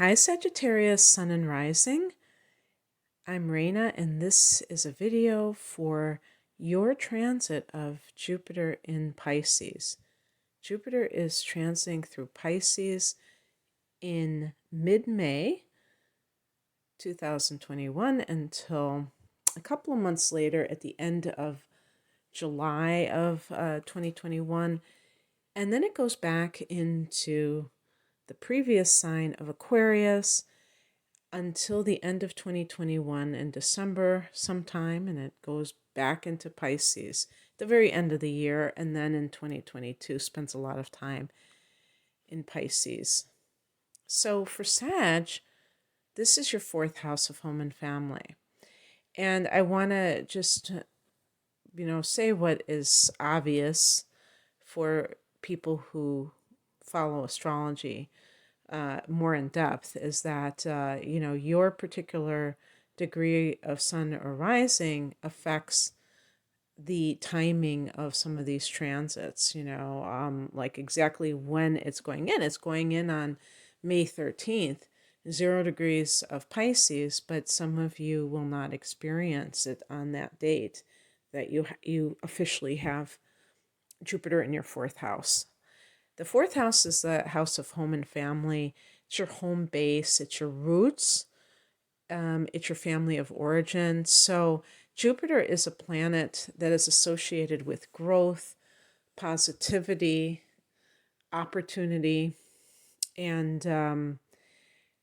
Hi, Sagittarius Sun and Rising. I'm Raina, and this is a video for your transit of Jupiter in Pisces. Jupiter is transiting through Pisces in mid-May 2021 until a couple of months later at the end of July of 2021. And then it goes back into the previous sign of Aquarius until the end of 2021 in December sometime, and it goes back into Pisces at the very end of the year, and then in 2022 spends a lot of time in Pisces. So for Sag, this is your fourth house of home and family. And I want to just, say what is obvious for people who follow astrology more in depth is that, your particular degree of sun or rising affects the timing of some of these transits, like exactly when it's going in. It's going in on May 13th, 0 degrees of Pisces, but some of you will not experience it on that date that you officially have Jupiter in your fourth house. The fourth house is the house of home and family. It's your home base. It's your roots. It's your family of origin. So Jupiter is a planet that is associated with growth, positivity, opportunity, and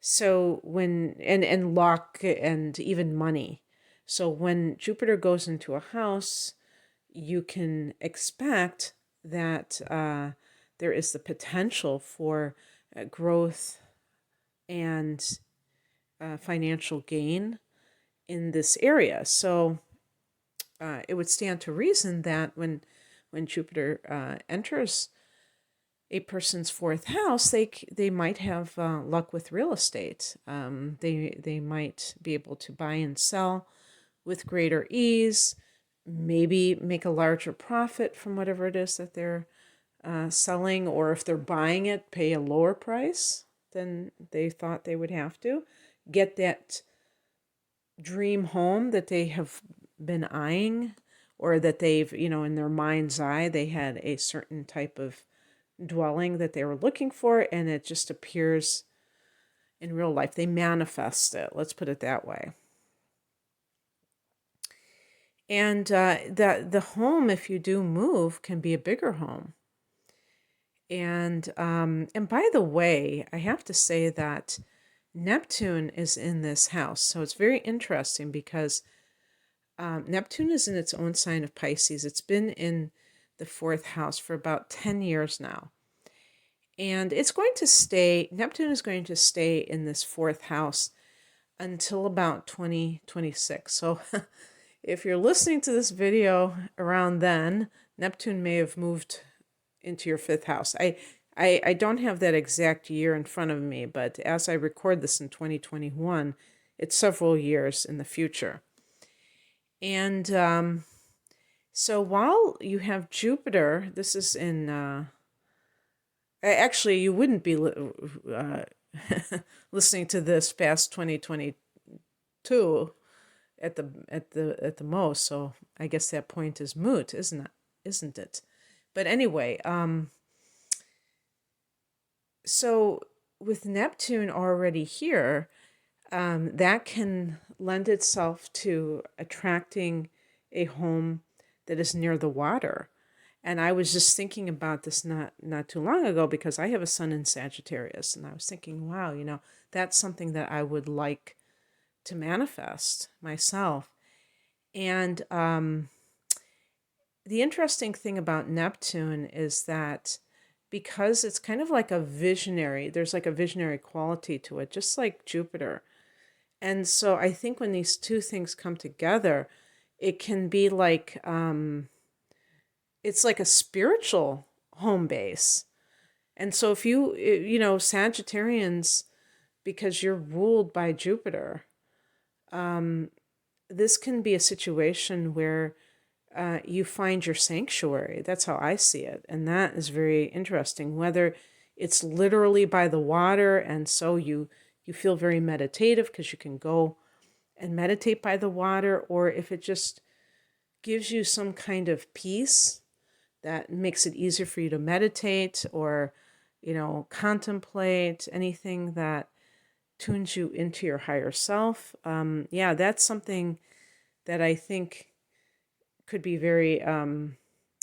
so and luck and even money. So when Jupiter goes into a house, you can expect that there is the potential for growth and financial gain in this area. So it would stand to reason that when Jupiter enters a person's fourth house, they might have luck with real estate. They might be able to buy and sell with greater ease, maybe make a larger profit from whatever it is that they're selling, or if they're buying it, pay a lower price than they thought they would have to. Get that dream home that they have been eyeing, or that they've, in their mind's eye, they had a certain type of dwelling that they were looking for, and it just appears in real life. They manifest it, let's put it that way. And the home, if you do move, can be a bigger home. And by the way, I have to say that Neptune is in this house. So it's very interesting because Neptune is in its own sign of Pisces. It's been in the fourth house for about 10 years now. And it's going to stay, Neptune is going to stay in this fourth house until about 2026. So if you're listening to this video around then, Neptune may have moved into your fifth house. I don't have that exact year in front of me, but as I record this in 2021, it's several years in the future. And so while you have Jupiter, this is in, actually you wouldn't be listening to this past 2022 at the most, so I guess that point is moot, isn't it? But anyway, so with Neptune already here, that can lend itself to attracting a home that is near the water. And I was just thinking about this not too long ago, because I have a sun in Sagittarius, and I was thinking, wow, that's something that I would like to manifest myself. And the interesting thing about Neptune is that because it's kind of like a visionary, there's like a visionary quality to it, just like Jupiter. And so I think when these two things come together, it can be like, it's like a spiritual home base. And so if Sagittarians, because you're ruled by Jupiter, this can be a situation where you find your sanctuary. That's how I see it. And that is very interesting, whether it's literally by the water, and so you you feel very meditative because you can go and meditate by the water, or if it just gives you some kind of peace that makes it easier for you to meditate or, contemplate anything that tunes you into your higher self. Yeah, that's something that I think could be very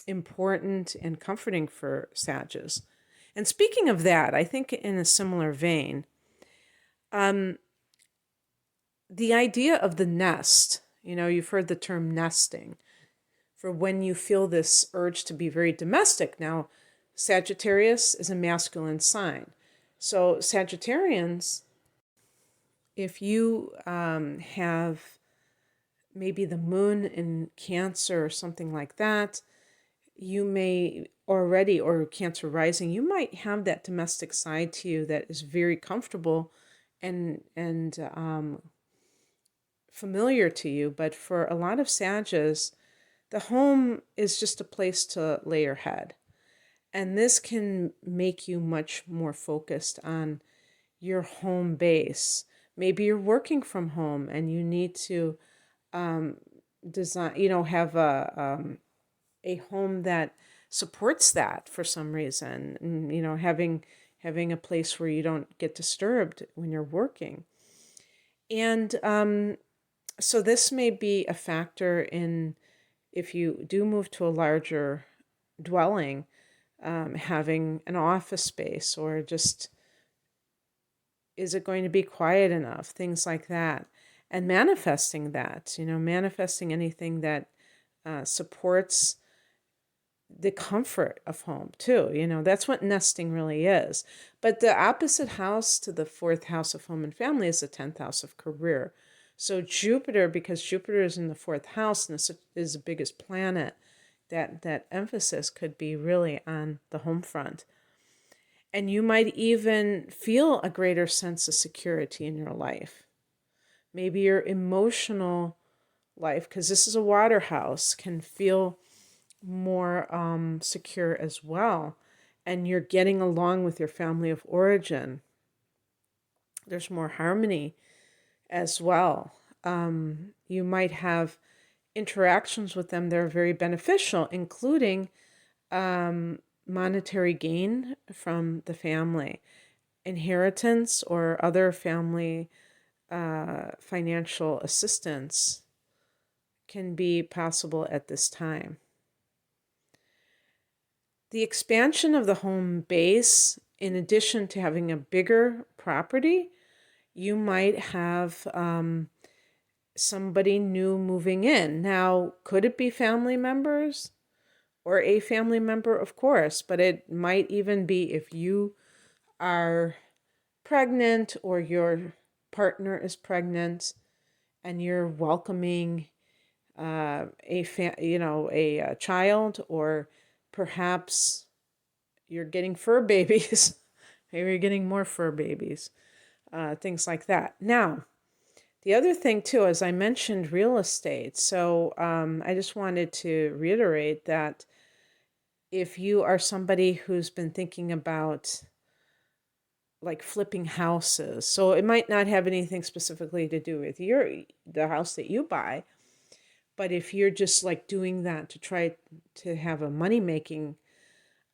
important and comforting for Sages. And speaking of that, I think in a similar vein, the idea of the nest, you've heard the term nesting, for when you feel this urge to be very domestic. Now, Sagittarius is a masculine sign. So Sagittarians, if you have maybe the moon in Cancer or something like that, you may already, or Cancer rising, you might have that domestic side to you that is very comfortable and familiar to you. But for a lot of Sages, the home is just a place to lay your head. And this can make you much more focused on your home base. Maybe you're working from home and you need to design, have a home that supports that for some reason. And, having a place where you don't get disturbed when you're working. And so this may be a factor in, if you do move to a larger dwelling, having an office space, or just, is it going to be quiet enough? Things like that. And manifesting that, manifesting anything that supports the comfort of home too. That's what nesting really is. But the opposite house to the fourth house of home and family is the 10th house of career. So Jupiter, because Jupiter is in the fourth house and is the biggest planet, that emphasis could be really on the home front. And you might even feel a greater sense of security in your life. Maybe your emotional life, because this is a water house, can feel more secure as well. And you're getting along with your family of origin. There's more harmony as well. You might have interactions with them that are very beneficial, including monetary gain from the family, inheritance, or other family financial assistance can be possible at this time. The expansion of the home base, in addition to having a bigger property, you might have somebody new moving in. Now, could it be family members or a family member? Of course, but it might even be if you are pregnant or your partner is pregnant and you're welcoming a child, or perhaps you're getting fur babies. Maybe you're getting more fur babies, things like that. Now, the other thing too, as I mentioned, real estate. So I just wanted to reiterate that if you are somebody who's been thinking about like flipping houses, so it might not have anything specifically to do with the house that you buy, but if you're just like doing that to try to have a money-making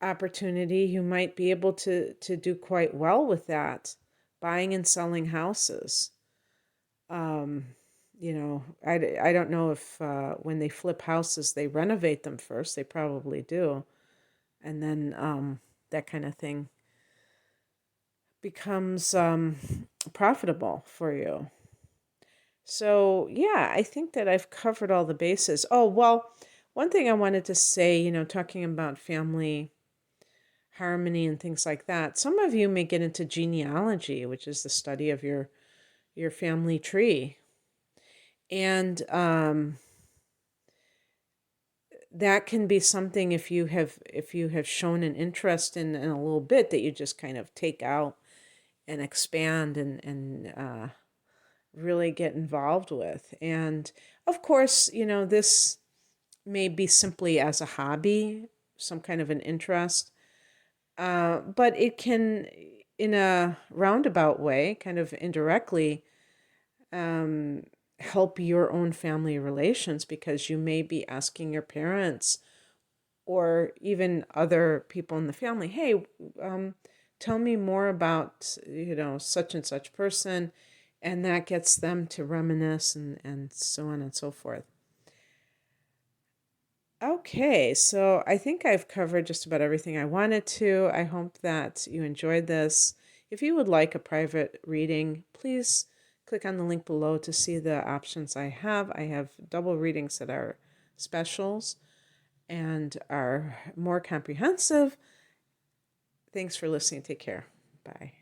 opportunity, you might be able to do quite well with that, buying and selling houses. I don't know if when they flip houses, they renovate them first. They probably do. And then that kind of thing becomes profitable for you. So, yeah, I think that I've covered all the bases. Oh, well, one thing I wanted to say, talking about family harmony and things like that. Some of you may get into genealogy, which is the study of your family tree. And that can be something, if you have shown an interest in a little bit, that you just kind of take out and expand and really get involved with. And of course, this may be simply as a hobby, some kind of an interest, but it can in a roundabout way, kind of indirectly, help your own family relations, because you may be asking your parents or even other people in the family, hey, tell me more about, such and such person. And that gets them to reminisce and so on and so forth. Okay, so I think I've covered just about everything I wanted to. I hope that you enjoyed this. If you would like a private reading, please click on the link below to see the options I have. I have double readings that are specials and are more comprehensive. Thanks for listening. Take care. Bye.